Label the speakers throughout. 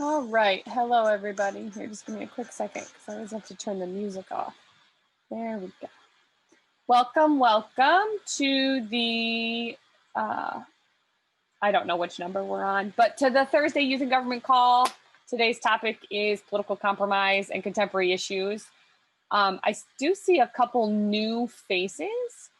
Speaker 1: All right. Hello, everybody. Here, just give me a quick second because I always have to turn the music off. There we go. Welcome to the, I don't know which number we're on, but to the Thursday Youth and Government Call. Today's topic is political compromise and contemporary issues. I do see a couple new faces.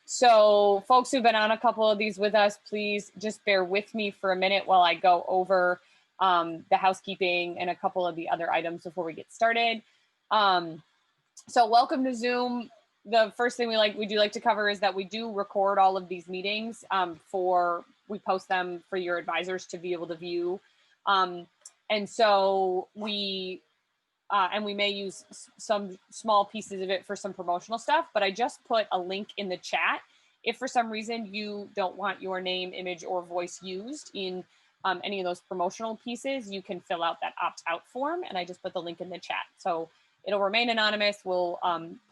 Speaker 1: So folks who've been on a couple of these with us, please just bear with me for a minute while I go over the housekeeping and a couple of the other items before we get started. So welcome to Zoom. The first thing we do like to cover is that we do record all of these meetings we post them for your advisors to be able to view. And so we may use some small pieces of it for some promotional stuff, but I just put a link in the chat. If for some reason you don't want your name, image, or voice used in any of those promotional pieces, you can fill out that opt-out form, and I just put the link in the chat. So it'll remain anonymous. We'll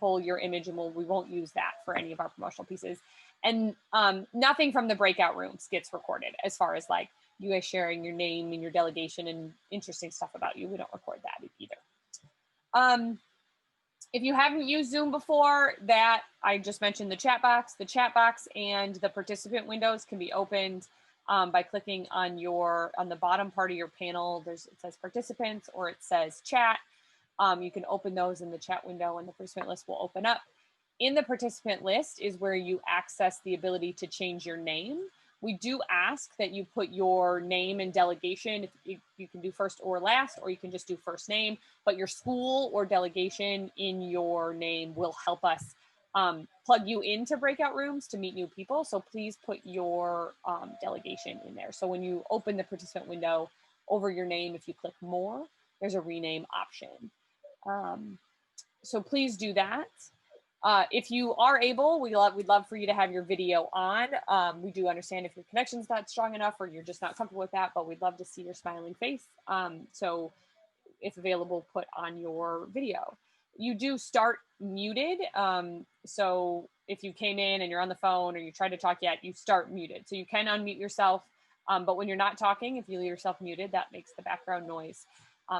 Speaker 1: pull your image, and we won't use that for any of our promotional pieces. And nothing from the breakout rooms gets recorded as far as like you guys sharing your name and your delegation and interesting stuff about you. We don't record that either. If you haven't used Zoom before, that I just mentioned the chat box and the participant windows can be opened by clicking on the bottom part of your panel. It says participants or it says chat. You can open those in the chat window and the participant list will open up. In the participant list is where you access the ability to change your name. We do ask that you put your name and delegation. If you can do first or last, or you can just do first name, but your school or delegation in your name will help us plug you into breakout rooms to meet new people. So please put your delegation in there. So when you open the participant window, over your name, if you click more, there's a rename option. So please do that. If you are able, we'd love for you to have your video on. We do understand if your connection's not strong enough or you're just not comfortable with that, but we'd love to see your smiling face. So if available, put on your video. You do start muted. So if you came in and you're on the phone or you tried to talk yet, you start muted. So you can unmute yourself, but when you're not talking, if you leave yourself muted, that makes the background noise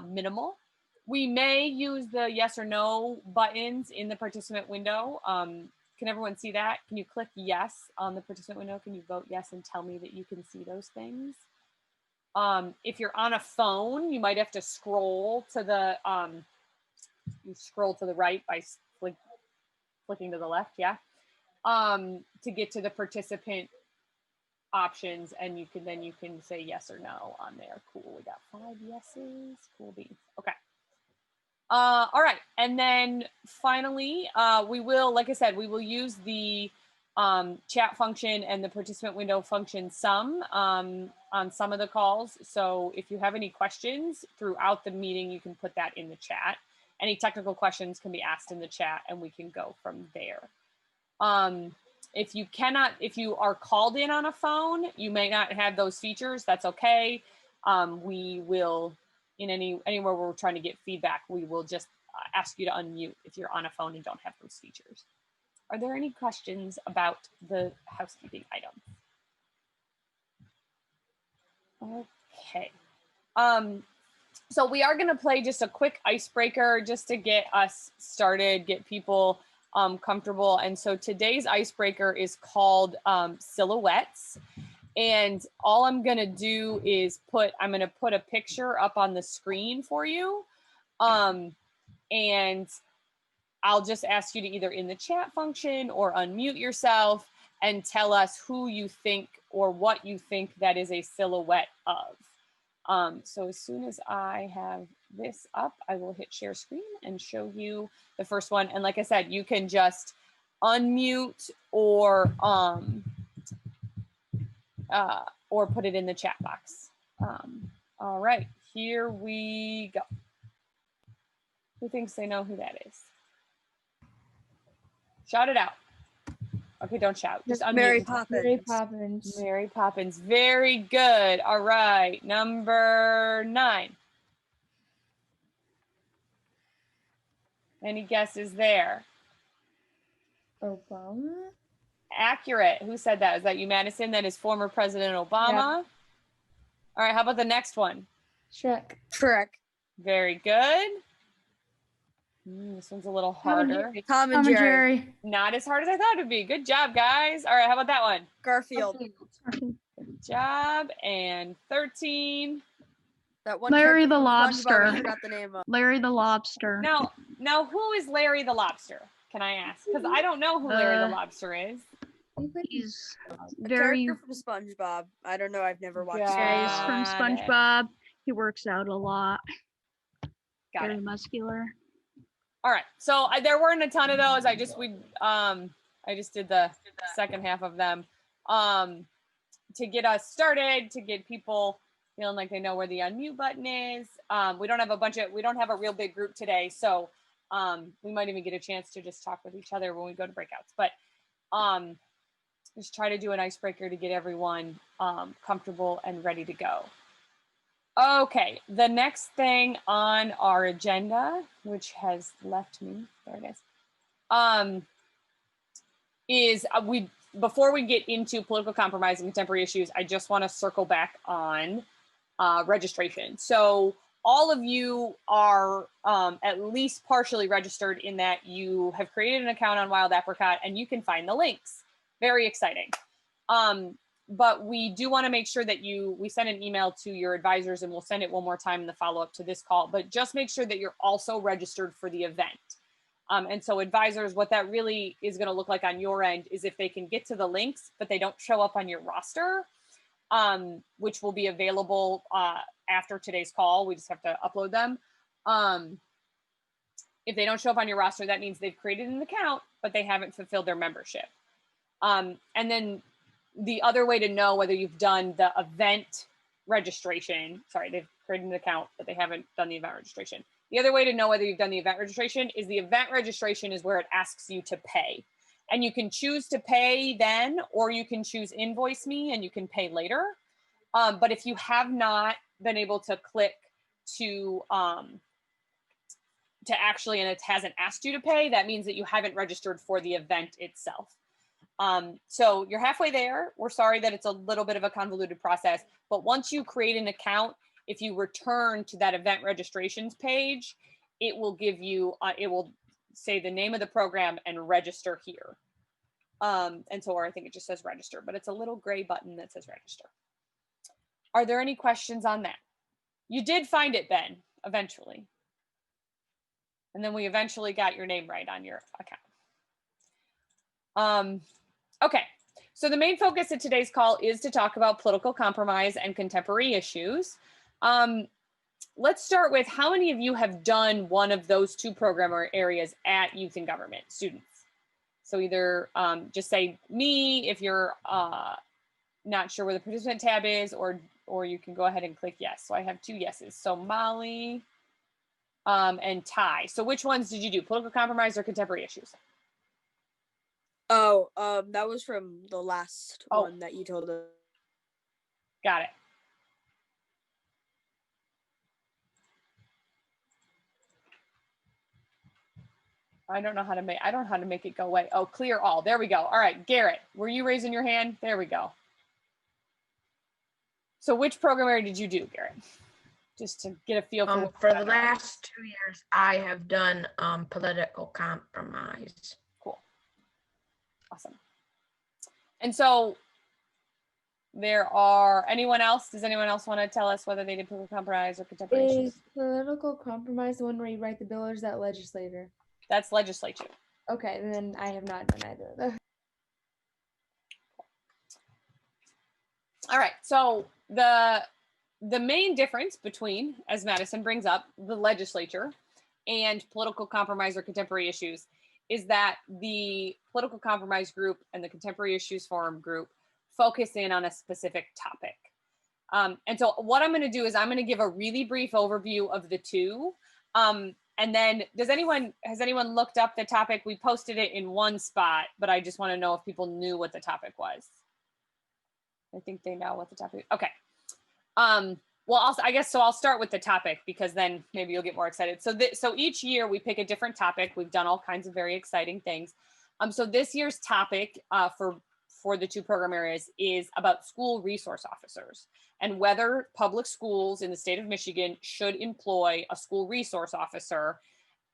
Speaker 1: minimal. We may use the yes or no buttons in the participant window. Can everyone see that? Can you click yes on the participant window? Can you vote yes and tell me that you can see those things? If you're on a phone, you might have to scroll to the right by flicking to the left, yeah, to get to the participant options, and you can say yes or no on there. Cool, we got 5 yeses. Cool beans. Okay. All right, and then finally, we will, like I said, we will use the chat function and the participant window function on some of the calls. So if you have any questions throughout the meeting, you can put that in the chat. Any technical questions can be asked in the chat and we can go from there. If you are called in on a phone, you may not have those features. That's okay. We will, in anywhere where we're trying to get feedback, we will just ask you to unmute if you're on a phone and don't have those features. Are there any questions about the housekeeping item? Okay. So we are going to play just a quick icebreaker just to get us started, get people comfortable. And so today's icebreaker is called silhouettes. And all I'm going to do is I'm going to put a picture up on the screen for you. And I'll just ask you to either in the chat function or unmute yourself and tell us who you think or what you think that is a silhouette of. So as soon as I have this up, I will hit share screen and show you the first one. And like I said, you can just unmute or put it in the chat box. All right, here we go. Who thinks they know who that is? Shout it out. Okay, don't shout. Just unmute.
Speaker 2: Mary Poppins.
Speaker 3: Mary Poppins.
Speaker 1: Mary Poppins. Very good. All right, number 9. Any guesses there?
Speaker 3: Obama.
Speaker 1: Accurate. Who said that? Is that you, Madison? That is former President Obama.
Speaker 3: Yeah.
Speaker 1: All right, how about the next one?
Speaker 2: Shrek.
Speaker 3: Shrek.
Speaker 1: Very good. This one's a little harder.
Speaker 3: Tom and Jerry.
Speaker 1: Not as hard as I thought it'd be. Good job, guys. All right, how about that one?
Speaker 3: Garfield.
Speaker 1: Good job. And 13.
Speaker 3: That one
Speaker 4: Larry
Speaker 3: character
Speaker 4: the
Speaker 3: from
Speaker 4: Lobster.
Speaker 3: SpongeBob, I forgot the name of.
Speaker 4: Larry the Lobster.
Speaker 1: Now, who is Larry the Lobster? Can I ask? Because I don't know who Larry the Lobster is.
Speaker 4: He's
Speaker 3: A
Speaker 4: very
Speaker 3: character from SpongeBob. I don't know. I've never watched.
Speaker 4: Yeah, he's from
Speaker 1: Got it.
Speaker 4: SpongeBob. He works out a lot.
Speaker 1: Got
Speaker 4: Very
Speaker 1: it.
Speaker 4: muscular.
Speaker 1: All right. So there weren't a ton of those. I just did the second half of them to get us started, to get people feeling like they know where the unmute button is. We don't have a real big group today, so we might even get a chance to just talk with each other when we go to breakouts. But just try to do an icebreaker to get everyone comfortable and ready to go. Okay, the next thing on our agenda, which has left me, there it is before we get into political compromise and contemporary issues, I just want to circle back on registration. So all of you are at least partially registered in that you have created an account on Wild Apricot and you can find the links. Very exciting. But we do want to make sure that we send an email to your advisors, and we'll send it one more time in the follow-up to this call, but just make sure that you're also registered for the event. And so advisors, what that really is going to look like on your end is if they can get to the links, but they don't show up on your roster, which will be available after today's call. We just have to upload them. If they don't show up on your roster, that means they've created an account, but they haven't fulfilled their membership. And then the other way to know whether you've done the event registration, they've created an account, but they haven't done the event registration. The other way to know whether you've done the event registration is the event registration is where it asks you to pay. And you can choose to pay then, or you can choose invoice me and you can pay later. But if you have not been able to click to actually, and it hasn't asked you to pay, that means that you haven't registered for the event itself. So you're halfway there. We're sorry that it's a little bit of a convoluted process, but once you create an account, if you return to that event registrations page, it will give you, it will say the name of the program and register here. And so, or I think it just says register, but it's a little gray button that says register. Are there any questions on that? You did find it, Ben, eventually. And then we eventually got your name right on your account. Okay, so the main focus of today's call is to talk about political compromise and contemporary issues. Let's start with how many of you have done one of those two program areas at Youth and Government, students? So either just say me if you're not sure where the participant tab is, or you can go ahead and click yes. So I have 2 yeses. So Molly and Ty. So which ones did you do, political compromise or contemporary issues?
Speaker 3: Oh, that was from the last one that you told us.
Speaker 1: Got it. I don't know how to make it go away. Oh, clear all. There we go. All right, Garrett, were you raising your hand? There we go. So which program area did you do, Garrett? Just to get a feel
Speaker 5: for the last 2 years, I have done political compromise.
Speaker 1: Cool. Awesome. And so there are, does anyone else want to tell us whether they did political compromise or contemporary issues?
Speaker 2: Is political compromise the one where you write the bill, or is that legislator?
Speaker 1: That's legislature.
Speaker 2: Okay, then I have not done either of those.
Speaker 1: All right, so the main difference between, as Madison brings up, the legislature and political compromise or contemporary issues is that the political compromise group and the contemporary issues forum group focus in on a specific topic. And so what I'm going to do is I'm going to give a really brief overview of the two. And then has anyone looked up the topic? We posted it in one spot, but I just want to know if people knew what the topic was. I think they know what the topic is. Okay. Well, I'll start with the topic because then maybe you'll get more excited. So each year we pick a different topic. We've done all kinds of very exciting things. So this year's topic for the two program areas is about school resource officers and whether public schools in the state of Michigan should employ a school resource officer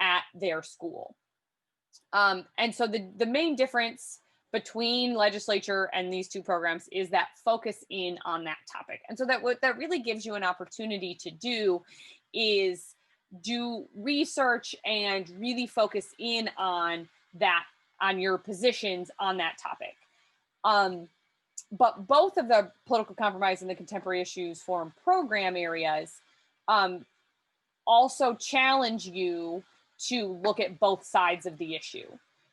Speaker 1: at their school. And so the main difference between legislature and these two programs is that focus in on that topic. And so that what that really gives you an opportunity to do is do research and really focus in on that, on your positions on that topic. But both of the political compromise and the contemporary issues forum program areas also challenge you to look at both sides of the issue.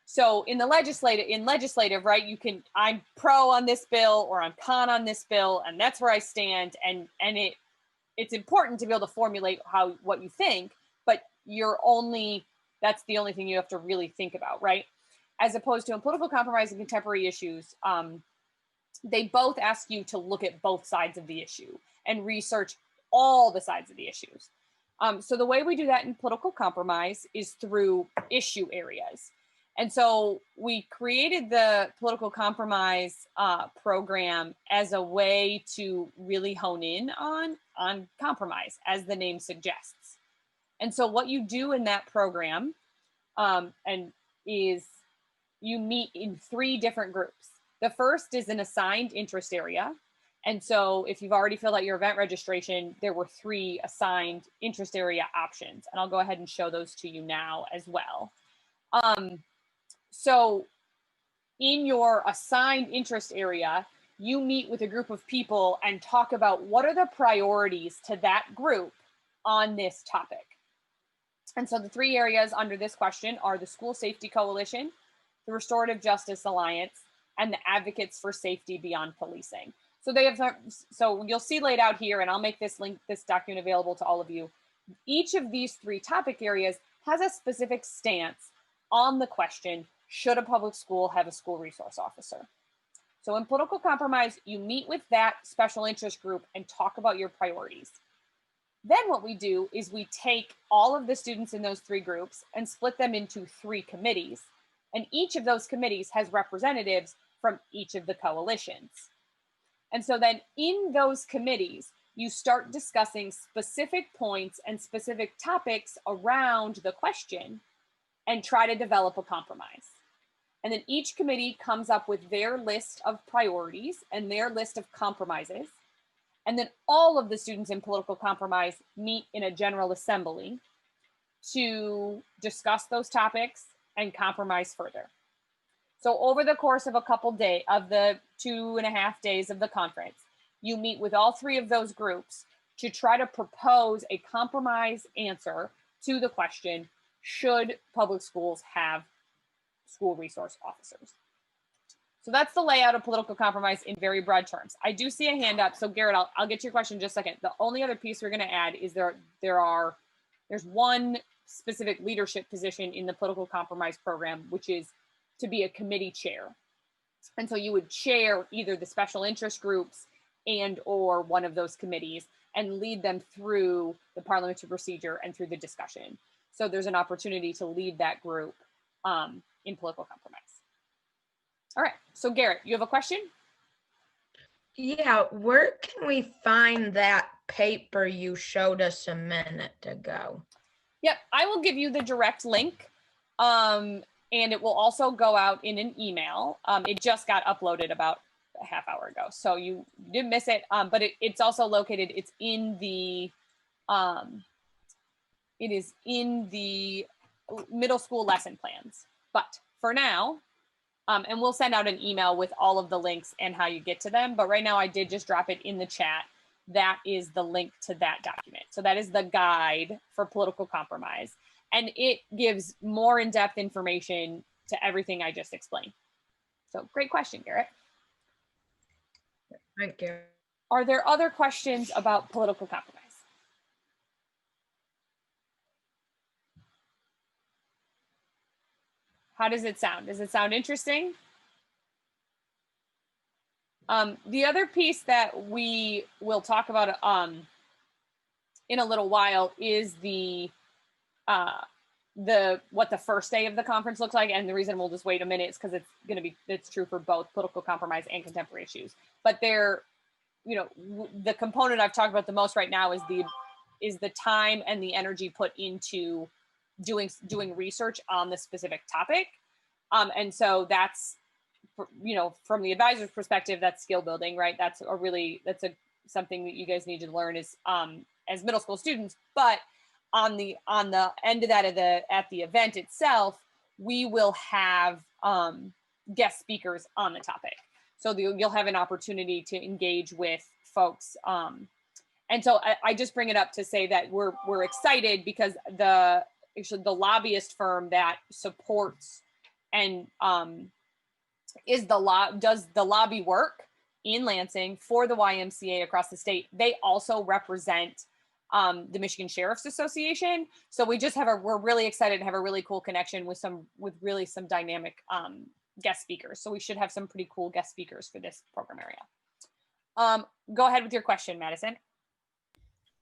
Speaker 1: So in the legislative, right, you can, I'm pro on this bill or I'm con on this bill, and that's where I stand. And it's important to be able to formulate what you think, but that's the only thing you have to really think about, right? As opposed to in political compromise and contemporary issues, they both ask you to look at both sides of the issue and research all the sides of the issues. So the way we do that in political compromise is through issue areas. And so we created the political compromise program as a way to really hone in on compromise, as the name suggests. And so what you do in that program is you meet in 3 different groups. The first is an assigned interest area. And so if you've already filled out your event registration, there were 3 assigned interest area options. And I'll go ahead and show those to you now as well. So in your assigned interest area, you meet with a group of people and talk about what are the priorities to that group on this topic. And so the 3 areas under this question are the School Safety Coalition, the Restorative Justice Alliance, and the Advocates for Safety Beyond Policing. So so you'll see laid out here, and I'll make this document available to all of you. Each of these 3 topic areas has a specific stance on the question, should a public school have a school resource officer? So in political compromise, you meet with that special interest group and talk about your priorities. Then what we do is we take all of the students in those 3 groups and split them into 3 committees. And each of those committees has representatives from each of the coalitions. And so then in those committees, you start discussing specific points and specific topics around the question and try to develop a compromise. And then each committee comes up with their list of priorities and their list of compromises. And then all of the students in political compromise meet in a general assembly to discuss those topics and compromise further. So over the course of of the 2.5 days of the conference, you meet with all 3 of those groups to try to propose a compromise answer to the question, should public schools have school resource officers? So that's the layout of political compromise in very broad terms. I do see a hand up. So Garrett, I'll get to your question in just a second. The only other piece we're going to add is there's one specific leadership position in the political compromise program, which is to be a committee chair. And so you would chair either the special interest groups and or one of those committees and lead them through the parliamentary procedure and through the discussion. So there's an opportunity to lead that group in political compromise. All right, so Garrett, you have a question?
Speaker 5: Yeah, where can we find that paper you showed us a minute ago?
Speaker 1: Yep, I will give you the direct link, and it will also go out in an email. It just got uploaded about a half hour ago, so you didn't miss it, but it's also located, it's in the, it is in the middle school lesson plans. But for now, and we'll send out an email with all of the links and how you get to them. But right now I did just drop it in the chat. That is the link to that document. So that is the guide for political compromise. And it gives more in-depth information to everything I just explained. So great question, Garrett.
Speaker 5: Thank you.
Speaker 1: Are there other questions about political compromise? How does it sound? Does it sound interesting? The other piece that we will talk about in a little while is the what the first day of the conference looks like. And the reason we'll just wait a minute is because it's true for both political compromise and contemporary issues. But the component I've talked about the most right now is the time and the energy put into doing research on the specific topic. And so that's, from the advisor's perspective, that's skill building, right? That's something that you guys need to learn as middle school students. But on the end of that, at the event itself, we will have guest speakers on the topic. So you'll have an opportunity to engage with folks. And so I just bring it up to say that we're excited because the lobbyist firm that supports and does the lobby work in Lansing for the YMCA across the state. They also represent the Michigan Sheriff's Association. So we're really excited to have a really cool connection with some dynamic guest speakers. So we should have some pretty cool guest speakers for this program area. Go ahead with your question, Madison.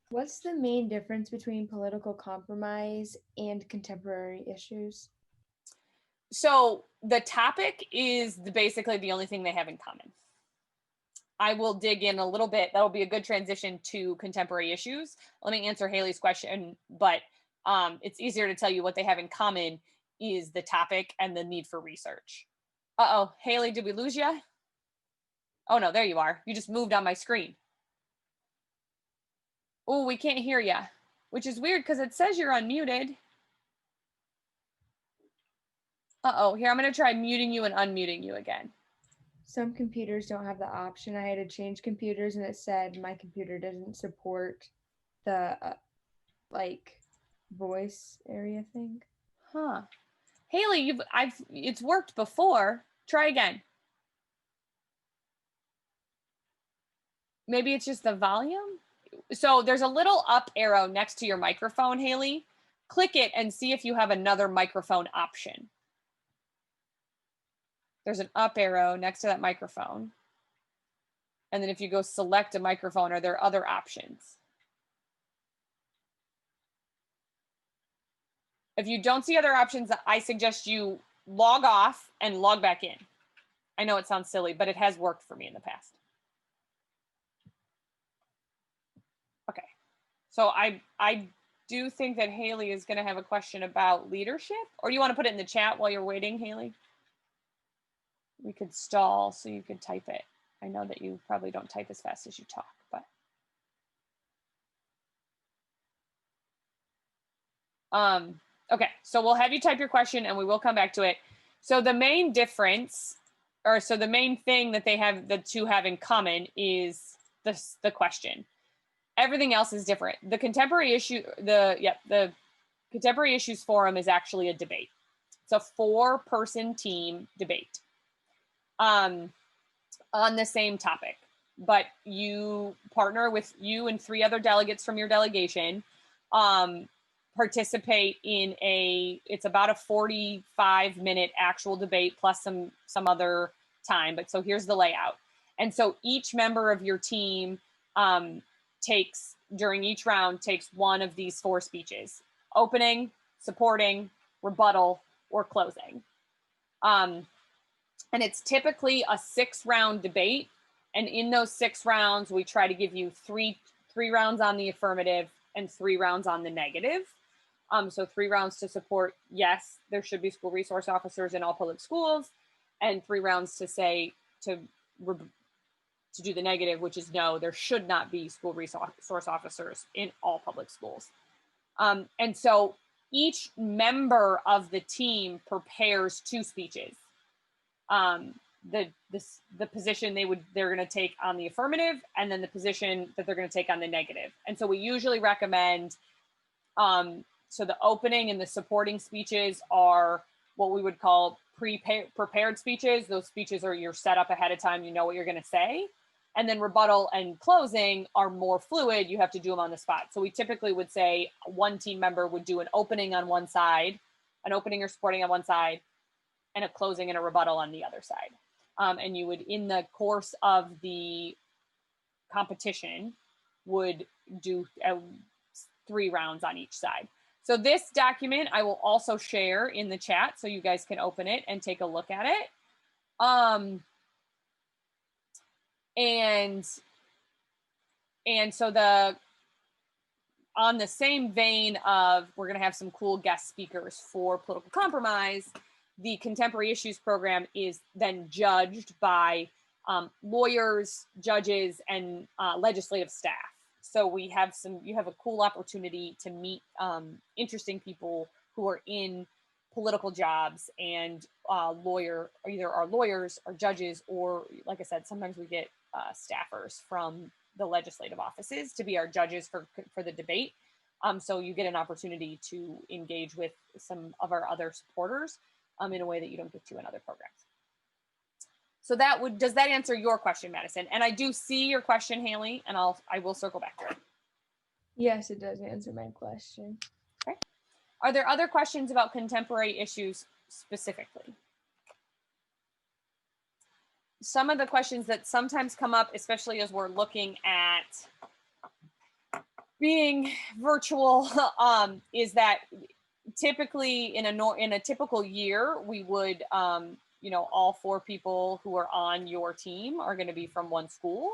Speaker 2: What's the main difference between political compromise and contemporary issues?
Speaker 1: So the topic is basically the only thing they have in common. I will dig in a little bit. That'll be a good transition to contemporary issues. Let me answer Haley's question, but it's easier to tell you what they have in common is the topic and the need for research. Uh-oh, Haley, did we lose you? Oh no, there you are. You just moved on my screen. Oh, we can't hear you, which is weird because it says you're unmuted. Uh-oh, here, I'm gonna try muting you and unmuting you again.
Speaker 2: Some computers don't have the option. I had to change computers and it said my computer doesn't support the voice area thing.
Speaker 1: Huh. Haley, it's worked before. Try again. Maybe it's just the volume. So there's a little up arrow next to your microphone, Haley. Click it and see if you have another microphone option. There's an up arrow next to that microphone. And then if you go select a microphone, are there other options? If you don't see other options, I suggest you log off and log back in. I know it sounds silly, but it has worked for me in the past. Okay, so I do think that Haley is going to have a question about leadership, or do you want to put it in the chat while you're waiting, Haley? We could stall so you could type it. I know that you probably don't type as fast as you talk, but. Okay, so we'll have you type your question and we will come back to it. So the main difference, the main thing that the two have in common is the question. Everything else is different. The contemporary Contemporary Issues Forum is actually a debate. It's a 4-person team debate on the same topic, but you partner with you and 3 other delegates from your delegation, participate in it's about a 45-minute actual debate plus some other time. But so here's the layout. And so each member of your team during each round takes one of these 4 speeches: opening, supporting, rebuttal, or closing. And it's typically a 6-round debate. And in those 6 rounds, we try to give you three rounds on the affirmative and 3 rounds on the negative. So 3 rounds to support, yes, there should be school resource officers in all public schools, and 3 rounds to say, to do the negative, which is no, there should not be school resource officers in all public schools. And so each member of the team prepares 2 speeches. The position they're going to take on the affirmative, and then the position that they're going to take on the negative. And so we usually recommend, so the opening and the supporting speeches are what we would call prepared speeches. Those speeches are you're set up ahead of time, you know what you're going to say. And then rebuttal and closing are more fluid. You have to do them on the spot. So we typically would say one team member would do an opening on one side, an opening or supporting on one side, and a closing and a rebuttal on the other side. And you would, in the course of the competition, would do 3 rounds on each side. So this document I will also share in the chat so you guys can open it and take a look at it. And so on the same vein of we're going to have some cool guest speakers for political compromise, the Contemporary Issues program is then judged by lawyers, judges, and legislative staff. So you have a cool opportunity to meet interesting people who are in political jobs and either our lawyers or judges, or like I said, sometimes we get staffers from the legislative offices to be our judges for the debate. So you get an opportunity to engage with some of our other supporters in a way that you don't get to in other programs. So does that answer your question, Madison? And I do see your question, Haley, and I will circle back to it.
Speaker 2: Yes, it does answer my question.
Speaker 1: Okay. Are there other questions about contemporary issues specifically? Some of the questions that sometimes come up, especially as we're looking at being virtual, is that typically in a typical year, we would, all 4 people who are on your team are going to be from one school.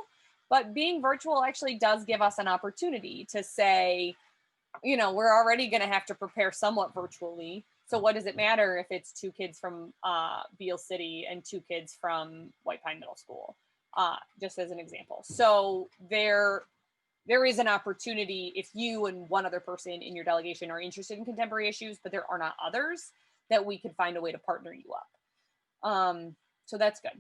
Speaker 1: But being virtual actually does give us an opportunity to say, we're already going to have to prepare somewhat virtually. So what does it matter if it's 2 kids from Beale City and 2 kids from White Pine Middle School, just as an example. So there is an opportunity if you and one other person in your delegation are interested in contemporary issues, but there are not others, that we could find a way to partner you up. So that's good.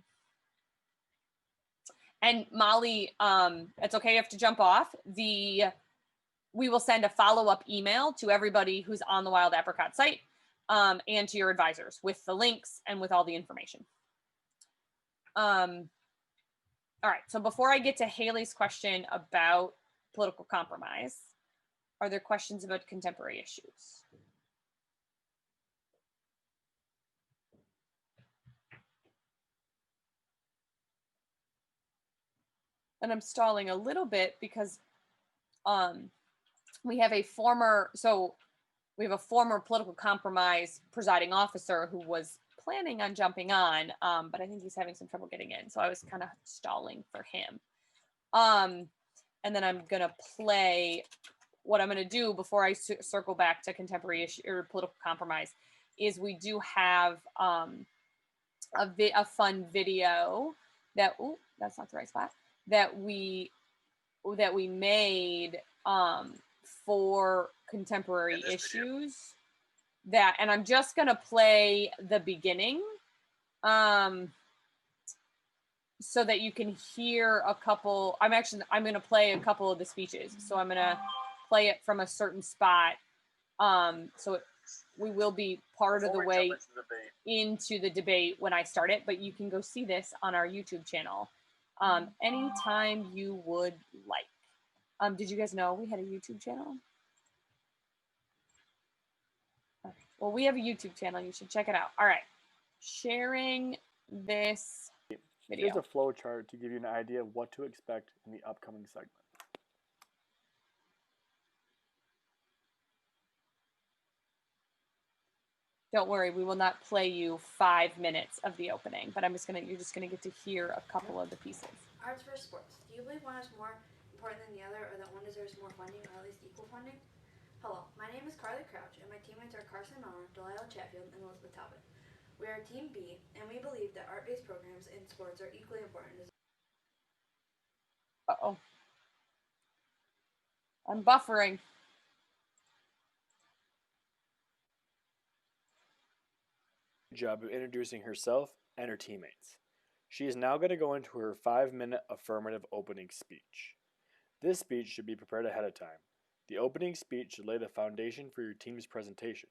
Speaker 1: And Molly, it's okay, you have to jump off. We will send a follow-up email to everybody who's on the Wild Apricot site and to your advisors with the links and with all the information. All right, so before I get to Haley's question about political compromise, are there questions about contemporary issues? And I'm stalling a little bit because we have a former political compromise presiding officer who was planning on jumping on, but I think he's having some trouble getting in. So I was kind of stalling for him. And then I'm going to play what I'm going to do before I circle back to contemporary issue or political compromise is we do have a fun video that, that's not the right spot, that we made for contemporary issues and I'm just going to play the beginning so that you can hear a couple. I'm going to play a couple of the speeches. So I'm going to play it from a certain spot. We will be part of the way into the debate when I start it, but you can go see this on our YouTube channel anytime you would like. Did you guys know we had a YouTube channel? Okay. Well, we have a YouTube channel. You should check it out. All right. Sharing this video.
Speaker 6: Here's a flow chart to give you an idea of what to expect in the upcoming segment.
Speaker 1: Don't worry, we will not play you 5 minutes of the opening, but you're just gonna get to hear a couple of the pieces.
Speaker 7: Arts versus sports. Do you believe one is more important than the other, or that one deserves more funding, or at least equal funding? Hello, my name is Carly Crouch, and my teammates are Carson Maurer, Delilah Chatfield, and Elizabeth Talbot. We are Team B, and we believe that art-based programs in sports are equally important as
Speaker 1: Uh-oh. I'm buffering.
Speaker 6: Job of introducing herself and her teammates. She is now going to go into her 5-minute affirmative opening speech. This speech should be prepared ahead of time. The opening speech should lay the foundation for your team's presentation.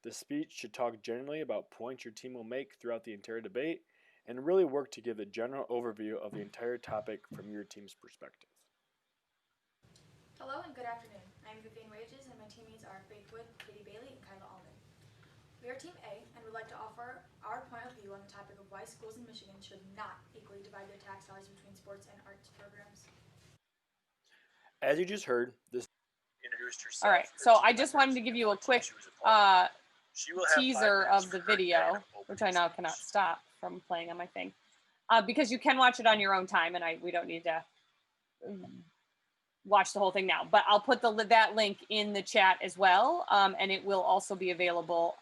Speaker 6: The speech should talk generally about points your team will make throughout the entire debate and really work to give a general overview of the entire topic from your team's perspective.
Speaker 7: Hello and good afternoon. I'm Vivian Wages, and my teammates are Faith Wood, Katie Bailey, and Kyla Allman. We are Team A, and would like to offer our point of view on the topic of why schools in Michigan should not equally divide their tax dollars between sports and arts programs.
Speaker 6: As you just heard, this
Speaker 1: All right, so I just wanted to give you a quick teaser of the video, which I now cannot stop from playing on my thing, because you can watch it on your own time, and we don't need to watch the whole thing now. But I'll put that link in the chat as well, and it will also be available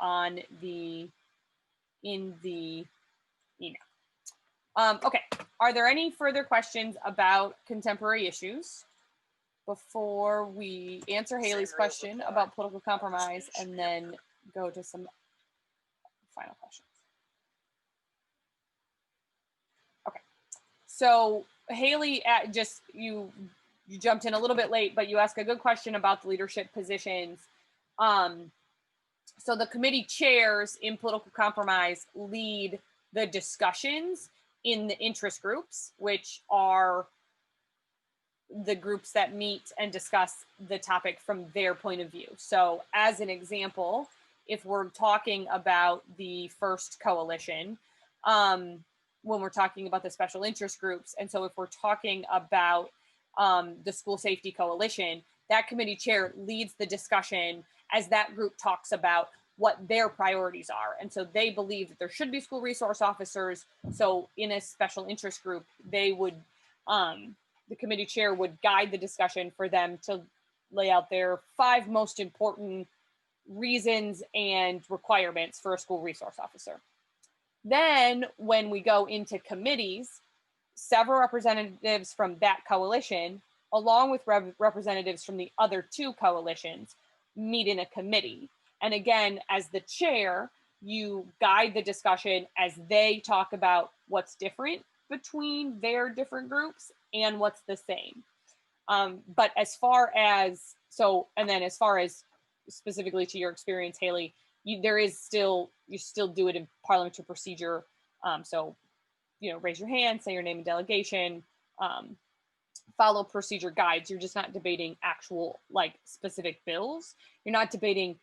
Speaker 1: in the email. Okay, are there any further questions about contemporary issues before we answer Haley's question about political compromise and then go to some final questions? Okay, so Haley, you jumped in a little bit late, but you asked a good question about the leadership positions. So the committee chairs in political compromise lead the discussions in the interest groups, which are the groups that meet and discuss the topic from their point of view. So as an example, if we're talking about the first coalition, when we're talking about the special interest groups, and so if we're talking about the school safety coalition, that committee chair leads the discussion as that group talks about what their priorities are. And so they believe that there should be school resource officers. So in a special interest group, they would, the committee chair would guide the discussion for them to lay out their 5 most important reasons and requirements for a school resource officer. Then when we go into committees, several representatives from that coalition, along with representatives from the other 2 coalitions, meet in a committee. And again, as the chair, you guide the discussion as they talk about what's different between their different groups and what's the same. But as far as, as far as specifically to your experience, Haley, you still do it in parliamentary procedure. So, raise your hand, say your name and delegation, follow procedure guides. You're just not debating actual specific bills. You're not debating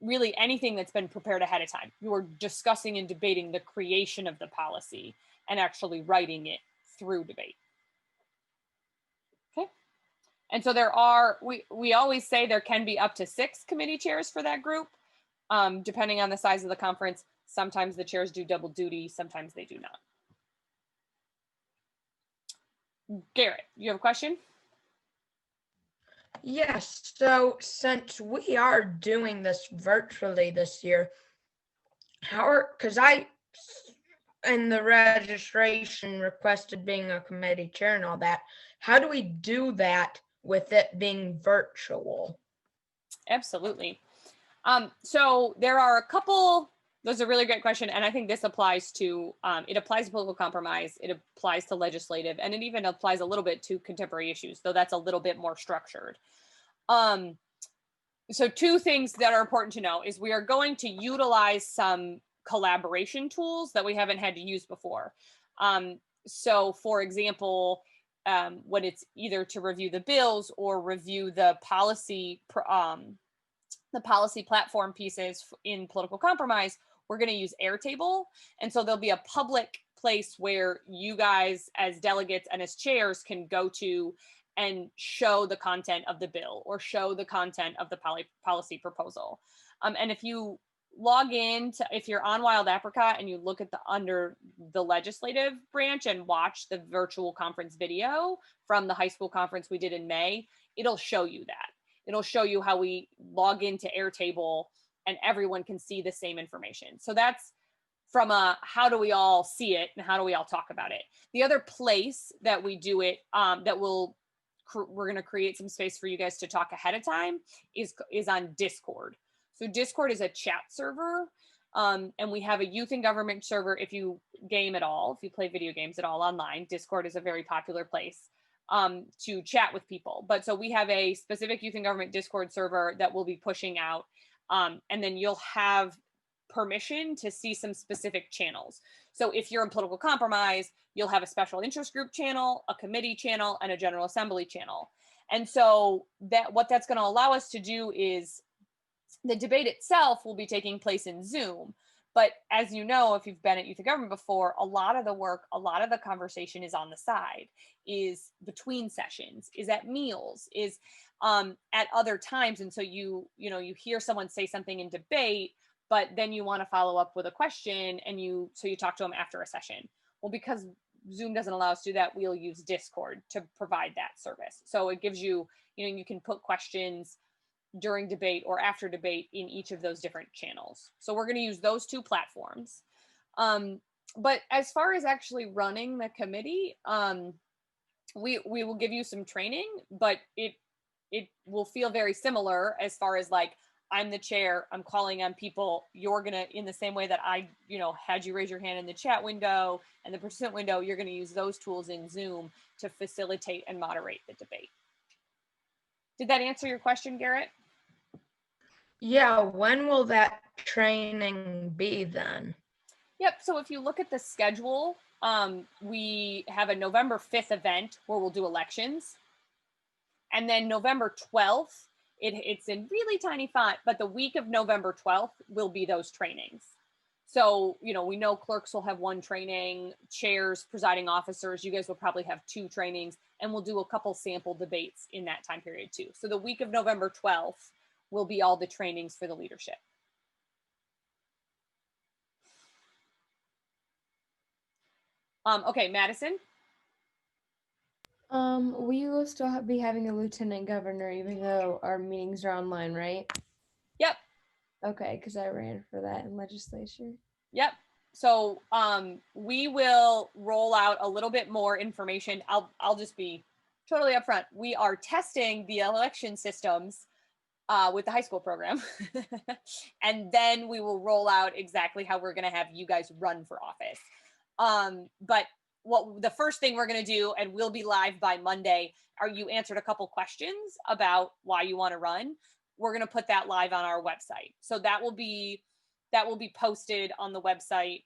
Speaker 1: really anything that's been prepared ahead of time. You are discussing and debating the creation of the policy and actually writing it through debate. Okay. And so we always say there can be up to 6 committee chairs for that group, depending on the size of the conference. Sometimes the chairs do double duty, sometimes they do not. Garrett, you have a question?
Speaker 5: Yes, so since we are doing this virtually this year, because I, in the registration, requested being a committee chair and all that, how do we do that with it being virtual?
Speaker 1: Absolutely. So there are a couple, that's a really great question. And I think this applies to, it applies to political compromise, it applies to legislative, and it even applies a little bit to contemporary issues, though that's a little bit more structured. So 2 things that are important to know is we are going to utilize some collaboration tools that we haven't had to use before. So for example, when it's either to review the bills or review the policy platform pieces in political compromise, we're going to use Airtable. And so there'll be a public place where you guys as delegates and as chairs can go to and show the content of the bill or show the content of the policy proposal. And if you log in if you're on Wild Apricot and you look at under the legislative branch and watch the virtual conference video from the high school conference we did in May, it'll show you that. It'll show you how we log into Airtable and everyone can see the same information. So that's from how do we all see it and how do we all talk about it. The other place that we do it we're going to create some space for you guys to talk ahead of time is on Discord. So Discord is a chat server, and we have a youth and government server. If you game at all, if you play video games at all online, Discord is a very popular place to chat with people. But so we have a specific youth and government Discord server that we'll be pushing out, and then you'll have permission to see some specific channels. So if you're in political compromise, you'll have a special interest group channel, a committee channel, and a general assembly channel. And so what that's going to allow us to do is the debate itself will be taking place in Zoom. But as you know, if you've been at Youth and Government before, a lot of the work, a lot of the conversation is on the side, is between sessions, is at meals, is at other times. And so you hear someone say something in debate, but then you want to follow up with a question, and you talk to them after a session. Well, because Zoom doesn't allow us to do that, we'll use Discord to provide that service. So it gives you, you can put questions during debate or after debate in each of those different channels. So we're going to use those two platforms. But as far as actually running the committee, we will give you some training, but it will feel very similar as far as like, I'm the chair, I'm calling on people. You're going to, in the same way that I, had you raise your hand in the chat window and the participant window, you're going to use those tools in Zoom to facilitate and moderate the debate. Did that answer your question, Garrett?
Speaker 5: Yeah, when will that training be then?
Speaker 1: Yep, so if you look at the schedule, we have a November 5th event where we'll do elections. And then November 12th, it's in really tiny font, but the week of November 12th will be those trainings. So, we know clerks will have one training, chairs, presiding officers, you guys will probably have 2 trainings, and we'll do a couple sample debates in that time period too. So the week of November 12th will be all the trainings for the leadership. Okay, Madison.
Speaker 2: We will still be having a lieutenant governor, even though our meetings are online, right?
Speaker 1: Yep.
Speaker 2: Okay, because I ran for that in legislature.
Speaker 1: Yep. So we will roll out a little bit more information. I'll just be totally upfront. We are testing the election systems with the high school program. And then we will roll out exactly how we're going to have you guys run for office. But the first thing we're going to do, and we'll be live by Monday, you answered a couple questions about why you want to run. We're going to put that live on our website. So that will be posted on the website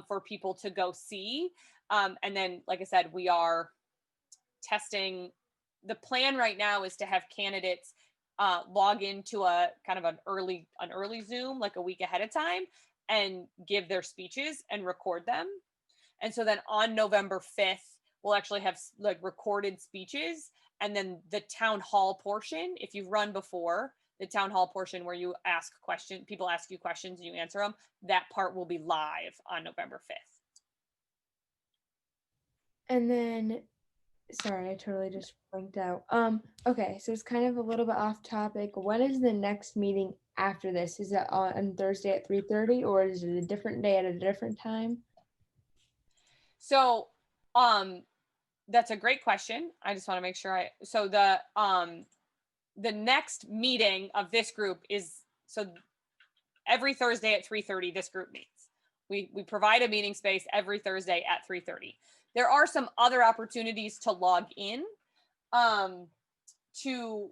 Speaker 1: for people to go see. And then, like I said, we are testing. The plan right now is to have candidates log into a kind of an early Zoom, like a week ahead of time, and give their speeches and record them. And so then on November 5th, we'll actually have like recorded speeches, and then the town hall portion, if you've run before, the town hall portion where you ask questions, people ask you questions and you answer them, that part will be live on November 5th.
Speaker 2: And then, sorry, I totally just blanked out. Okay, so it's kind of a little bit off topic. When is the next meeting after this? Is it on Thursday at 3:30, or is it a different day at a different time?
Speaker 1: So, that's a great question. I just want to make sure so the next meeting of this group is, so every Thursday at 3:30, this group meets. We provide a meeting space every Thursday at 3:30. There are some other opportunities to log in to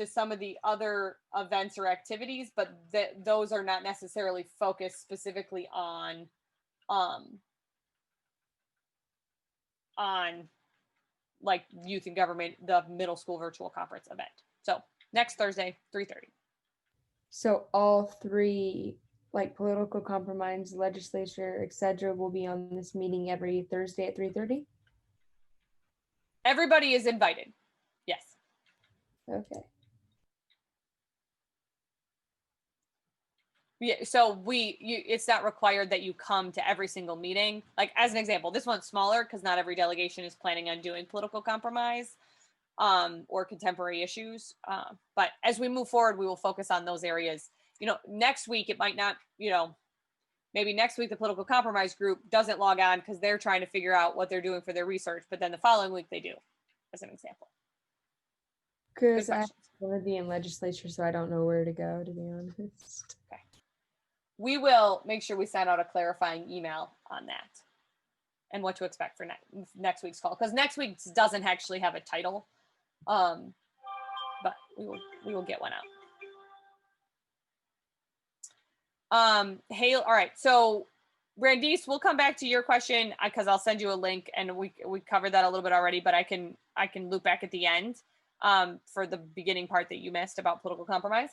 Speaker 1: some of the other events or activities, but those are not necessarily focused specifically on like youth and government, the middle school virtual conference event. So next Thursday, 3:30.
Speaker 2: So all 3, like political compromise, legislature, etc., will be on this meeting every Thursday at 3:30?
Speaker 1: Everybody is invited. Yes.
Speaker 2: Okay.
Speaker 1: Yeah, so it's not required that you come to every single meeting. Like as an example, this one's smaller because not every delegation is planning on doing political compromise or contemporary issues. But as we move forward, we will focus on those areas. Next week, it might not, maybe next week the political compromise group doesn't log on because they're trying to figure out what they're doing for their research. But then the following week they do, as an example.
Speaker 2: Because I want to be in legislature, so I don't know where to go, to be honest.
Speaker 1: Okay. We will make sure we send out a clarifying email on that and what to expect for next week's call, because next week doesn't actually have a title, but we will get one out. Hey, all right. So, Brandice, we'll come back to your question because I'll send you a link, and we covered that a little bit already, but I can loop back at the end for the beginning part that you missed about political compromise.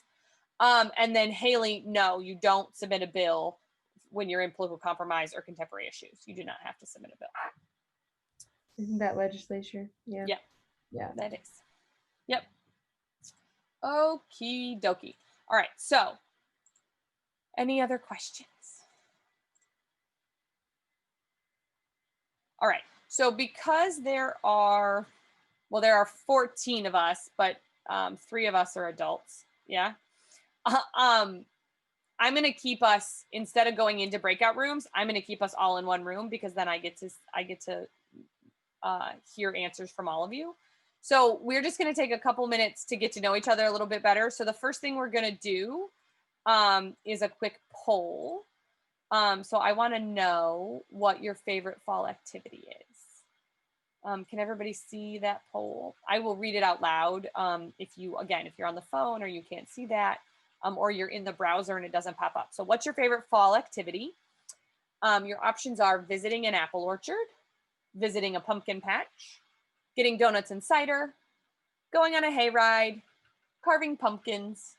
Speaker 1: And then Haley, no, you don't submit a bill when you're in political compromise or contemporary issues. You do not have to submit a bill.
Speaker 2: Isn't that legislature? Yeah.
Speaker 1: Yep.
Speaker 2: Yeah.
Speaker 1: That is. Yep. Okie dokie. All right, so any other questions? All right, so because there are 14 of us, but 3 of us are adults, yeah? I'm going to keep us, instead of going into breakout rooms, I'm going to keep us all in one room because then I get to hear answers from all of you. So we're just going to take a couple minutes to get to know each other a little bit better. So the first thing we're going to do is a quick poll. So I want to know what your favorite fall activity is. Can everybody see that poll? I will read it out loud. If you're on the phone or you can't see that, or you're in the browser and it doesn't pop up. So what's your favorite fall activity? Your options are visiting an apple orchard, visiting a pumpkin patch, getting donuts and cider, going on a hayride, carving pumpkins,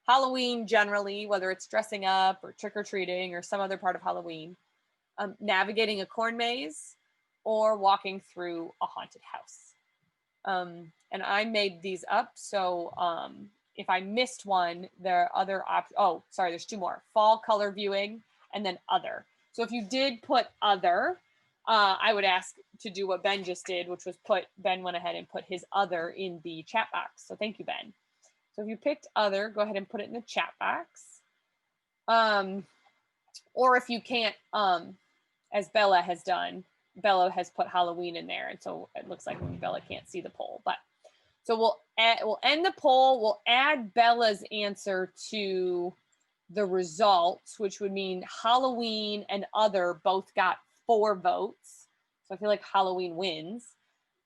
Speaker 1: Halloween generally, whether it's dressing up or trick-or-treating or some other part of Halloween, navigating a corn maze, or walking through a haunted house. And I made these up, so if I missed one, there are other options. Oh, sorry, there's 2 more. Fall color viewing and then other. So if you did put other, I would ask to do what Ben just did, which was Ben went ahead and put his other in the chat box. So thank you, Ben. So if you picked other, go ahead and put it in the chat box. Or if you can't, as Bella has done, Bella has put Halloween in there. And so it looks like Bella can't see the poll, but so we'll end the poll. We'll add Bella's answer to the results, which would mean Halloween and other both got 4 votes. So I feel like Halloween wins.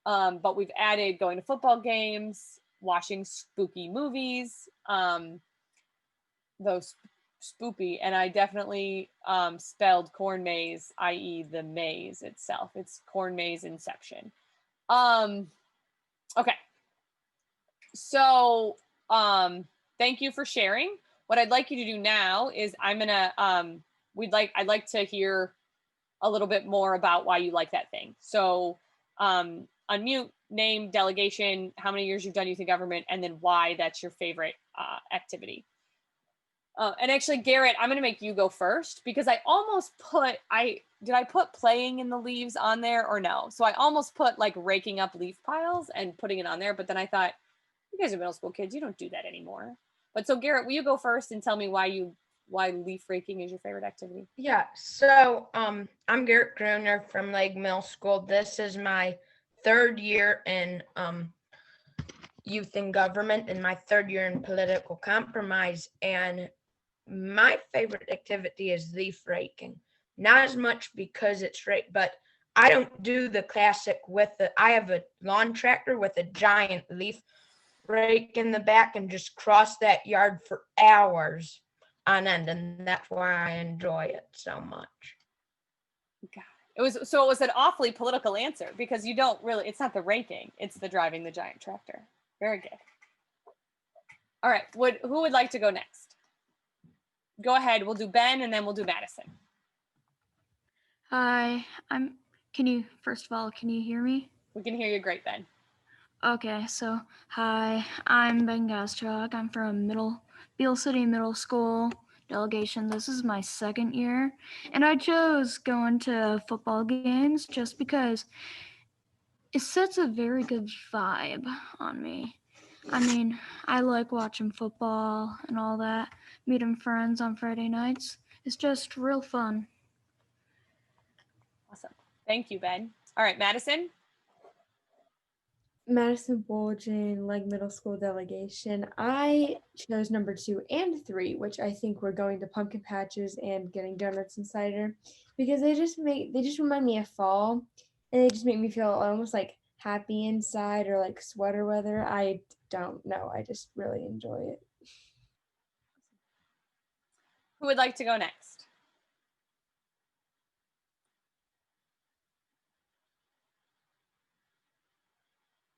Speaker 1: But we've added going to football games, watching spooky movies, those spoopy, and I definitely spelled corn maze, i.e. the maze itself. It's corn maze inception. Okay. So thank you for sharing. What I'd like you to do now is I'm gonna I'd like to hear a little bit more about why you like that thing. So unmute, name, delegation, how many years you've done youth in government, and then why that's your favorite activity. And actually, Garrett, I'm going to make you go first because I almost put, did I put playing in the leaves on there or no? So I almost put like raking up leaf piles and putting it on there. But then I thought, you guys are middle school kids. You don't do that anymore. But so Garrett, will you go first and tell me why leaf raking is your favorite activity?
Speaker 5: Yeah. So I'm Garrett Gruner from Lake Middle School. This is my 3rd year in youth in government and my 3rd year in political compromise. And my favorite activity is leaf raking. Not as much because it's but I don't do the classic I have a lawn tractor with a giant leaf rake in the back and just cross that yard for hours on end, and that's why I enjoy it so much.
Speaker 1: God. It was an awfully political answer because you don't really, it's not the raking, it's the driving the giant tractor. Very good. All right, who would like to go next? Go ahead, we'll do Ben and then we'll do Madison.
Speaker 4: Hi, first of all, can you hear me?
Speaker 1: We can hear you great, Ben.
Speaker 4: Okay, so hi, I'm Ben Gastrog. I'm from Beale City Middle School delegation. This is my 2nd year, and I chose going to football games just because it sets a very good vibe on me. I mean, I like watching football and all that, meeting friends on Friday nights. It's just real fun.
Speaker 1: Awesome. Thank you, Ben. All right, Madison.
Speaker 2: Madison Bolgen, Lake Middle School delegation. I chose number 2 and 3, which I think were going to pumpkin patches and getting donuts and cider, because they just remind me of fall, and they just make me feel almost like happy inside or like sweater weather. I don't know. I just really enjoy it.
Speaker 1: Who would like to go next?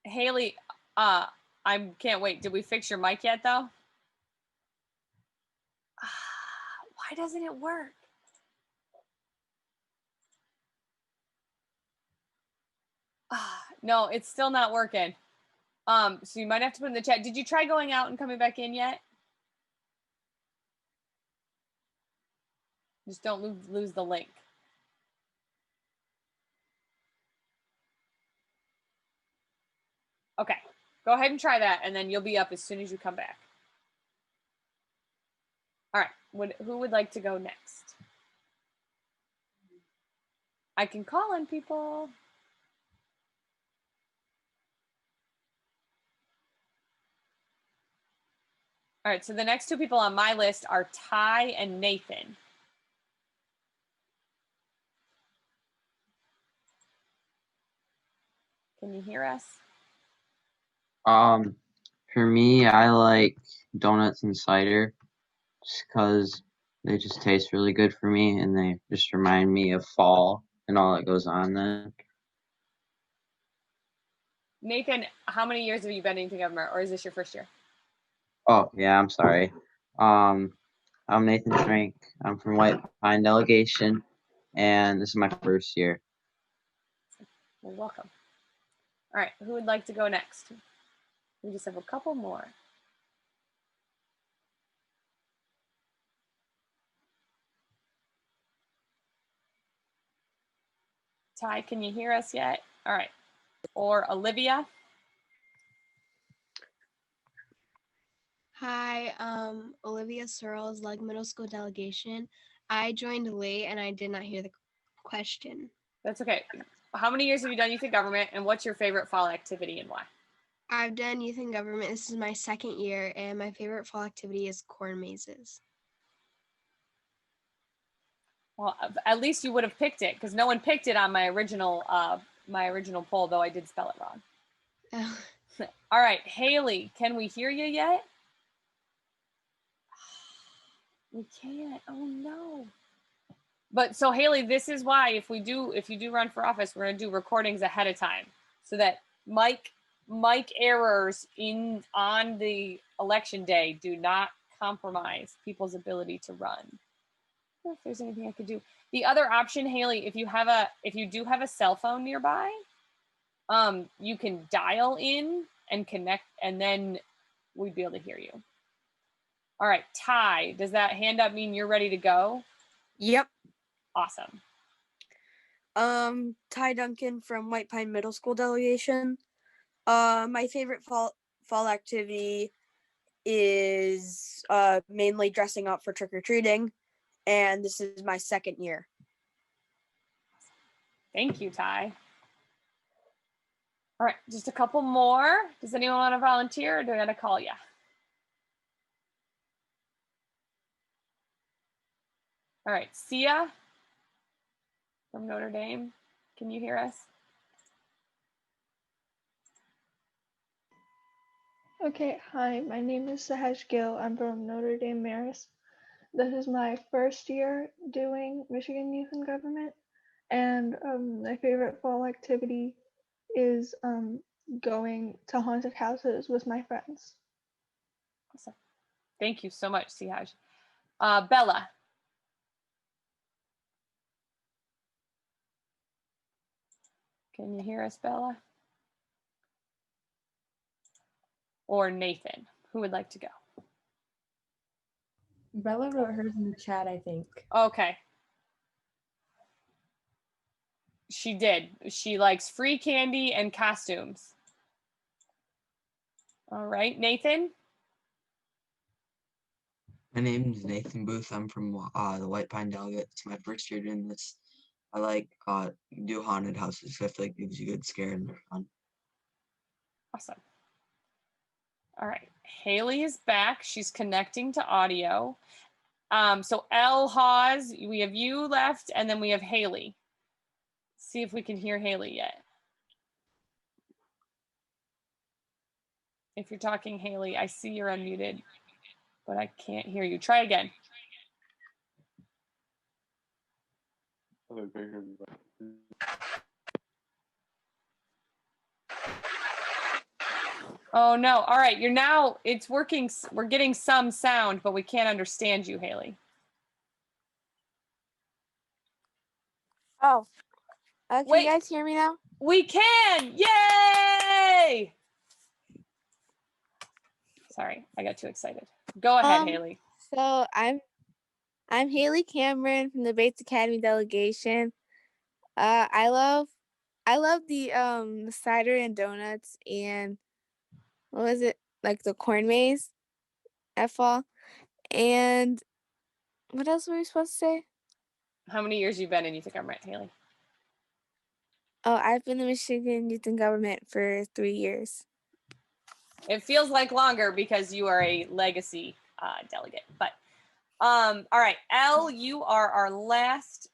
Speaker 1: Haley, I can't wait. Did we fix your mic yet, though? Why doesn't it work? No, it's still not working. So you might have to put in the chat. Did you try going out and coming back in yet? Just don't lose the link. Okay, go ahead and try that, and then you'll be up as soon as you come back. All right, who would like to go next? I can call on people. All right, so the next two people on my list are Ty and Nathan. Can you hear us?
Speaker 8: For me, I like donuts and cider just because they just taste really good for me and they just remind me of fall and all that goes on then.
Speaker 1: Nathan, how many years have you been in government, or is this your first year?
Speaker 8: Oh, yeah, I'm sorry. I'm Nathan Schrank. I'm from White Pine Delegation, and this is my first year.
Speaker 1: Well, welcome. All right, who would like to go next? We just have a couple more. Ty, can you hear us yet? All right. Or Olivia?
Speaker 9: Hi, Olivia Searles, Leg Middle School Delegation. I joined late and I did not hear the question.
Speaker 1: That's okay. How many years have you done youth in government, and what's your favorite fall activity and why?
Speaker 9: I've done youth in government. This is my second year, and my favorite fall activity is corn mazes.
Speaker 1: Well, at least you would have picked it, because no one picked it on my original poll, though I did spell it wrong.
Speaker 9: Oh.
Speaker 1: All right, Haley, can we hear you yet? We can't. Oh no. But so Haley, this is why if you do run for office, we're gonna do recordings ahead of time so that mic errors on the election day do not compromise people's ability to run. I don't know if there's anything I could do. The other option, Haley, if you do have a cell phone nearby, you can dial in and connect, and then we'd be able to hear you. All right, Ty, does that hand up mean you're ready to go?
Speaker 3: Yep.
Speaker 1: Awesome.
Speaker 3: Ty Duncan from White Pine Middle School Delegation. My favorite fall activity is mainly dressing up for trick-or-treating, and this is my second year.
Speaker 1: Thank you, Ty. All right, just a couple more. Does anyone want to volunteer, or do I gotta call you? All right, Sia from Notre Dame. Can you hear us?
Speaker 10: Okay, hi, my name is Sahaj Gill. I'm from Notre Dame Marist. This is my first year doing Michigan Youth in Government, and my favorite fall activity is going to haunted houses with my friends.
Speaker 1: Awesome. Thank you so much, Sihaj. Bella. Can you hear us, Bella? Or Nathan, who would like to go?
Speaker 2: Bella wrote hers in the chat, I think.
Speaker 1: Okay. She did. She likes free candy and costumes. All right, Nathan?
Speaker 11: My name is Nathan Booth. I'm from the White Pine Delegate. It's my first year doing this. I like do haunted houses. I feel like it gives you a good scare and they're fun.
Speaker 1: Awesome. All right, Haley is back. She's connecting to audio. So El Hawes, we have you left, and then we have Haley. See if we can hear Haley yet. If you're talking, Haley, I see you're unmuted, but I can't hear you. Try again. Oh no. All right, it's working. We're getting some sound, but we can't understand you, Haley.
Speaker 3: Oh. Can
Speaker 1: Wait.
Speaker 3: you guys hear me now?
Speaker 1: We can! Yay! Sorry, I got too excited. Go ahead,
Speaker 12: Um,
Speaker 1: Haley.
Speaker 12: So I'm Haley Cameron from the Bates Academy delegation. I love the cider and donuts and what was it, like the corn maze at fall. And what else were we supposed to say?
Speaker 1: How many years you been in youth government, Haley?
Speaker 12: Oh, I've been in Michigan Youth in Government for 3 years.
Speaker 1: It feels like longer because you are a legacy delegate. But all right, Elle, you are our last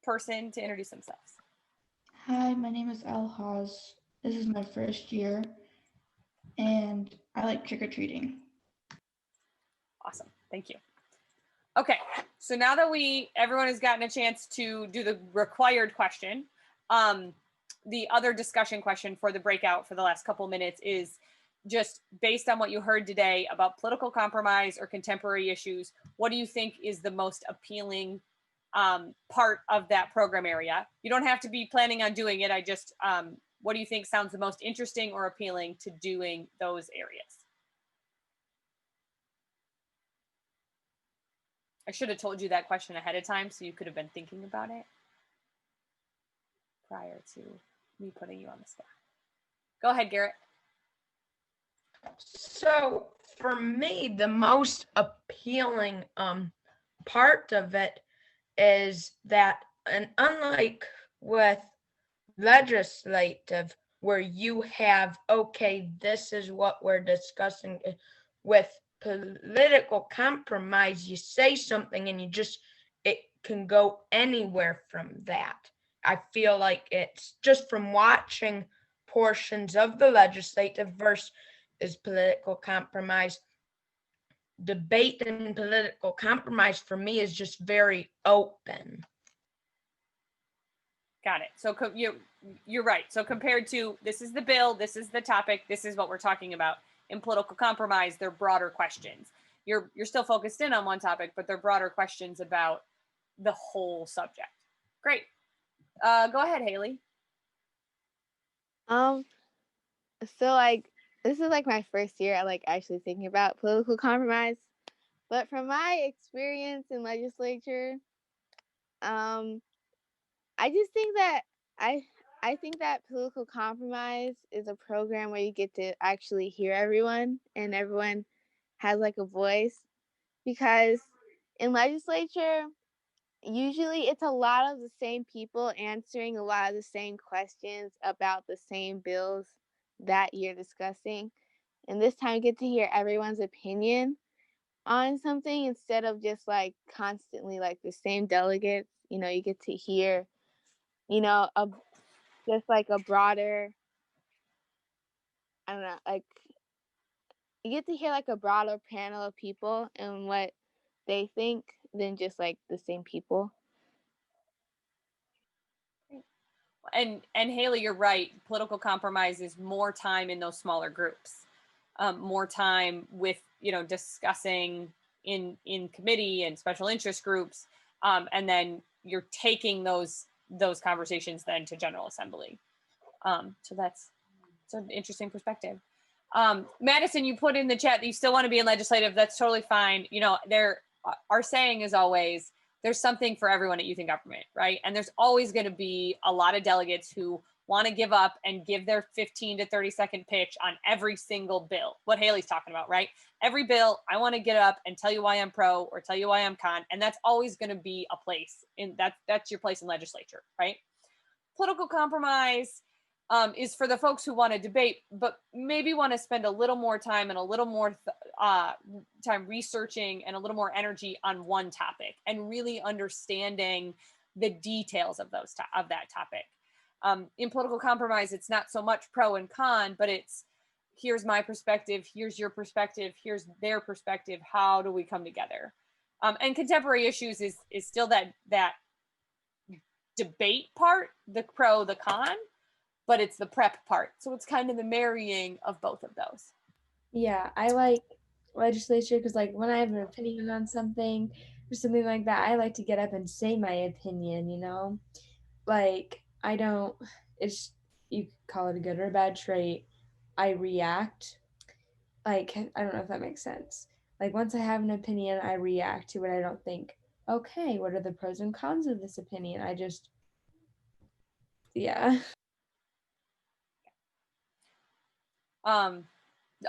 Speaker 1: person to introduce themselves.
Speaker 13: Hi, my name is Elle Hawes. This is my first year, and I like trick-or-treating.
Speaker 1: Awesome, thank you. Okay, so now that everyone has gotten a chance to do the required question, the other discussion question for the breakout for the last couple minutes is just based on what you heard today about political compromise or contemporary issues, what do you think is the most appealing part of that program area? You don't have to be planning on doing it. I just, what do you think sounds the most interesting or appealing to doing those areas? I should have told you that question ahead of time so you could have been thinking about it prior to me putting you on the spot. Go ahead, Garrett.
Speaker 5: So for me, the most appealing part of it is that, and unlike with legislative, where you have, okay, this is what we're discussing, with political compromise, you say something and it can go anywhere from that. I feel like it's just from watching portions of the legislative versus political compromise. Debate and political compromise for me is just very open.
Speaker 1: Got it. So you're right. So compared to this is the bill, this is the topic, this is what we're talking about. In political compromise, they're broader questions. You're still focused in on one topic, but they're broader questions about the whole subject. Great. Go ahead, Haley.
Speaker 12: So like this is like my first year at like actually thinking about political compromise. But from my experience in legislature, I just think that I think that political compromise is a program where you get to actually hear everyone and everyone has like a voice, because in legislature usually it's a lot of the same people answering a lot of the same questions about the same bills that you're discussing. And this time you get to hear everyone's opinion on something instead of just like constantly like the same delegates. You get to hear, just like a broader, I don't know, like you get to hear like a broader panel of people and what they think than just like the same people.
Speaker 1: And Haley, you're right. Political compromise is more time in those smaller groups, more time with discussing in committee and special interest groups, and then you're taking those conversations then to General Assembly. So that's an interesting perspective. Madison, you put in the chat that you still want to be in legislative. That's totally fine. Our saying is always, there's something for everyone at youth and government, right? And there's always going to be a lot of delegates who want to give up and give their 15 to 30 second pitch on every single bill. What Haley's talking about, right? Every bill, I want to get up and tell you why I'm pro or tell you why I'm con. And that's always going to be a place in that's your place in legislature, right? Political compromise is for the folks who want to debate, but maybe want to spend a little more time and a little more time researching and a little more energy on one topic and really understanding the details of that topic. In political compromise, it's not so much pro and con, but it's here's my perspective, here's your perspective, here's their perspective. How do we come together? And contemporary issues is still that debate part, the pro, the con, but it's the prep part. So it's kind of the marrying of both of those.
Speaker 2: Yeah, I like legislature because like when I have an opinion on something or something like that, I like to get up and say my opinion, Like I don't, you could call it a good or a bad trait. I react. like, I don't know if that makes sense. Like, once I have an opinion, I react to it. I don't think, okay, what are the pros and cons of this opinion? I just, yeah.
Speaker 1: All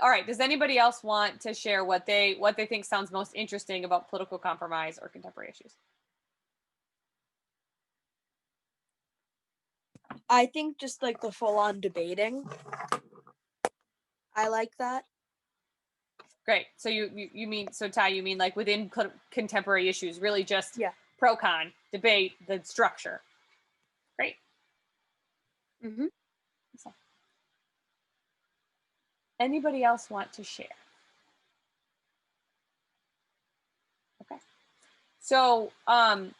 Speaker 1: right, does anybody else want to share what they think sounds most interesting about political compromise or contemporary issues?
Speaker 3: I think just like the full-on debating. I like that.
Speaker 1: Great. So you mean, so Ty, you mean like within contemporary issues, really just
Speaker 3: Yeah.
Speaker 1: pro con debate, the structure. Great.
Speaker 3: Mm-hmm.
Speaker 1: So, anybody else want to share? Okay. So I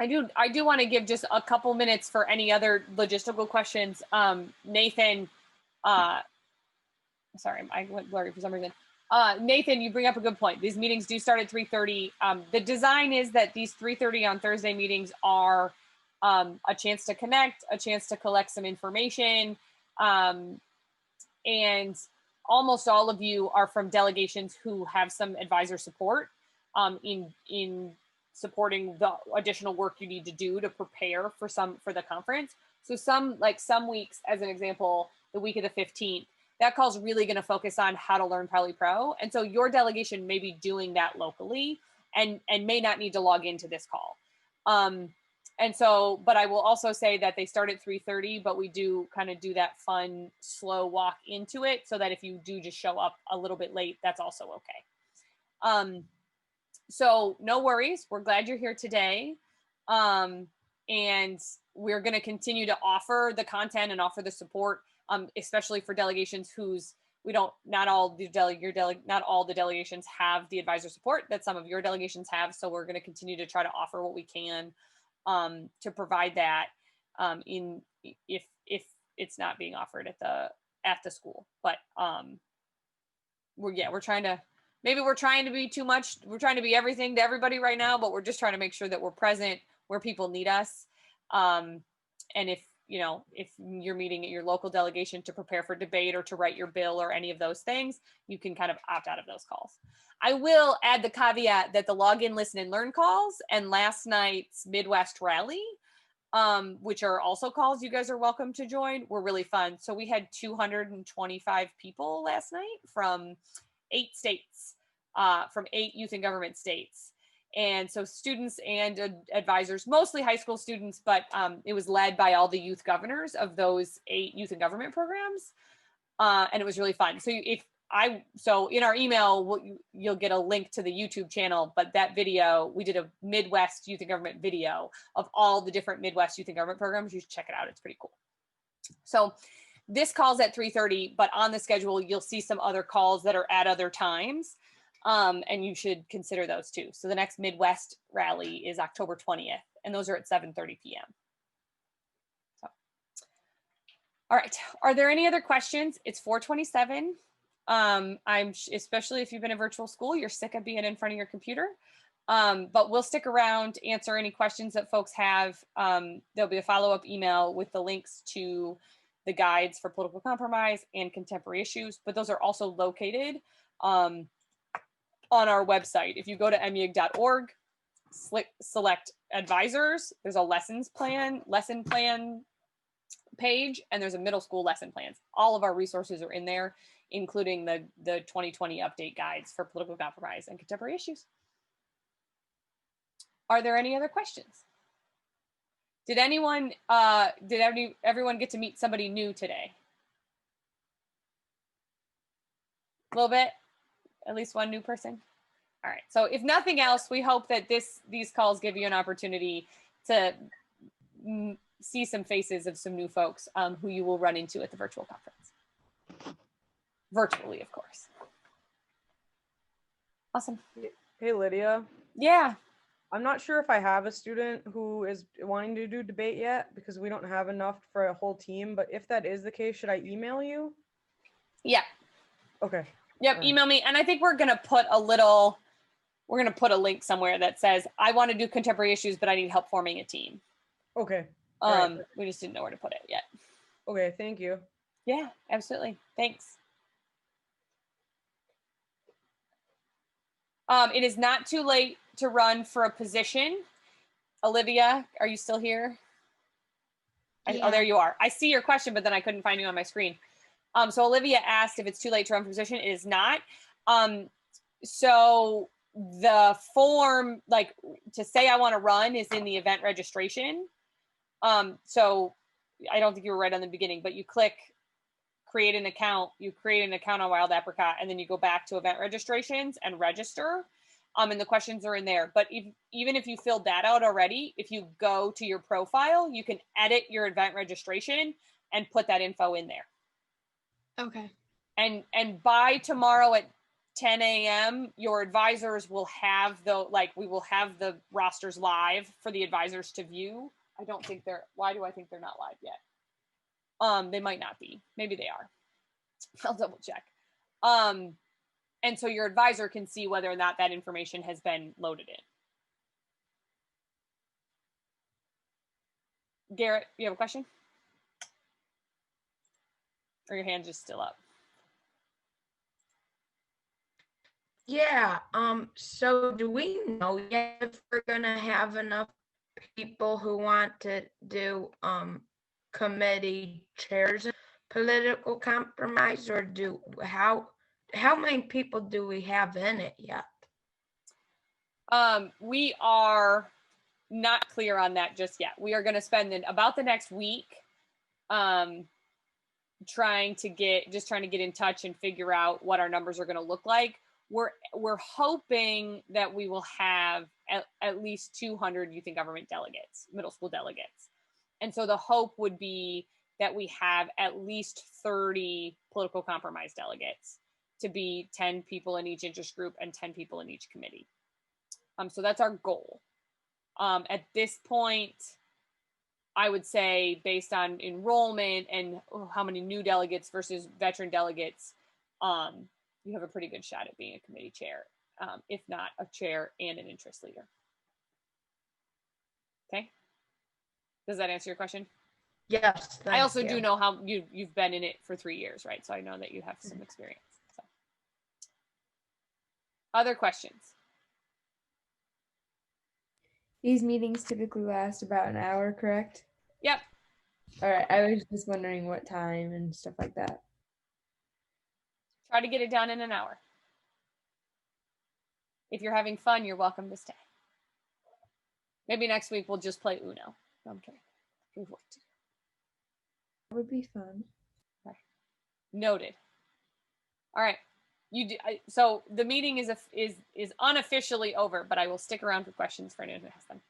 Speaker 1: do want to give just a couple minutes for any other logistical questions. Nathan, sorry, I went blurry for some reason. Nathan, you bring up a good point. These meetings do start at 3:30. The design is that these 3:30 on Thursday meetings are a chance to connect, a chance to collect some information, and almost all of you are from delegations who have some advisor support in supporting the additional work you need to do to prepare for the conference. So some weeks, as an example, the week of the 15th, that call is really going to focus on how to learn Poly Pro. And so your delegation may be doing that locally and may not need to log into this call. And so, but I will also say that they start at 3:30, but we do kind of do that fun, slow walk into it so that if you do just show up a little bit late, that's also okay. So no worries. We're glad you're here today. And we're going to continue to offer the content and offer the support, especially for delegations not all the delegations have the advisor support that some of your delegations have. So we're going to continue to try to offer what we can to provide that if it's not being offered at the school. But we're trying to be too much. We're trying to be everything to everybody right now, but we're just trying to make sure that we're present where people need us. And if you're meeting at your local delegation to prepare for debate or to write your bill or any of those things, you can kind of opt out of those calls. I will add the caveat that the login, listen, and learn calls and last night's Midwest rally, which are also calls you guys are welcome to join, were really fun. So we had 225 people last night from 8 states, from 8 youth and government states. And so students and advisors, mostly high school students, but it was led by all the youth governors of those 8 youth and government programs. And it was really fun. So in our email, you'll get a link to the YouTube channel, but that video, we did a Midwest Youth and Government video of all the different Midwest Youth and Government programs. You should check it out. It's pretty cool. So this call's at 3:30, but on the schedule, you'll see some other calls that are at other times. And you should consider those too. So the next Midwest rally is October 20th, and those are at 7:30 p.m. So, all right. Are there any other questions? It's 4:27. Especially if you've been in virtual school, you're sick of being in front of your computer. But we'll stick around, answer any questions that folks have. There'll be a follow-up email with the links to the guides for political compromise and contemporary issues, but those are also located on our website. If you go to myig.org, select advisors, there's a lesson plan page, and there's a middle school lesson plans. All of our resources are in there, including the 2020 update guides for political compromise and contemporary issues. Are there any other questions? Did everyone get to meet somebody new today? A little bit, at least one new person. All right. So if nothing else, we hope that these calls give you an opportunity to see some faces of some new folks who you will run into at the virtual conference. Virtually, of course. Awesome.
Speaker 14: Hey, Lydia.
Speaker 1: Yeah.
Speaker 14: I'm not sure if I have a student who is wanting to do debate yet because we don't have enough for a whole team. But if that is the case, should I email you?
Speaker 1: Yeah.
Speaker 14: Okay.
Speaker 1: Yep. Email me. And I think we're going to put a link somewhere that says, I want to do contemporary issues, but I need help forming a team.
Speaker 14: Okay.
Speaker 1: Right. We just didn't know where to put it yet.
Speaker 14: Okay. Thank you.
Speaker 1: Yeah, absolutely. Thanks. It is not too late to run for a position. Olivia, are you still here? Oh, there you are. I see your question, but then I couldn't find you on my screen. So Olivia asked if it's too late to run for position. It is not. So the form, like to say I want to run, is in the event registration. So I don't think you were right on the beginning, but you click create an account. You create an account on Wild Apricot, and then you go back to event registrations and register. And the questions are in there. But even if you filled that out already, if you go to your profile, you can edit your event registration and put that info in there.
Speaker 9: Okay.
Speaker 1: And by tomorrow at 10 a.m., your advisors will have we will have the rosters live for the advisors to view. I don't think why do I think they're not live yet? They might not be. Maybe they are. I'll double check. And so your advisor can see whether or not that information has been loaded in. Garrett, you have a question? Or your hand's just still up?
Speaker 5: Yeah, so do we know yet if we're gonna have enough people who want to do committee chairs, political compromise, or how many people do we have in it yet?
Speaker 1: We are not clear on that just yet. We are going to spend about the next week trying to get in touch and figure out what our numbers are going to look like. We're hoping that we will have at least 200 youth and government delegates, middle school delegates. And so the hope would be that we have at least 30 political compromise delegates, to be 10 people in each interest group and 10 people in each committee. So that's our goal. At this point, I would say, based on enrollment and how many new delegates versus veteran delegates, you have a pretty good shot at being a committee chair, if not a chair and an interest leader. Okay. Does that answer your question?
Speaker 5: Yes.
Speaker 1: I also do know how you've been in it for 3 years, right? So I know that you have some experience. So. Other questions?
Speaker 2: These meetings typically last about an hour, correct?
Speaker 1: Yep.
Speaker 2: All right. I was just wondering what time and stuff like that.
Speaker 1: Try to get it done in an hour. If you're having fun, you're welcome to stay. Maybe next week we'll just play Uno. No, I'm kidding. We've worked to do.
Speaker 2: That would be fun.
Speaker 1: Okay. Noted. All right. So the meeting is unofficially over, but I will stick around for questions for anyone who has them.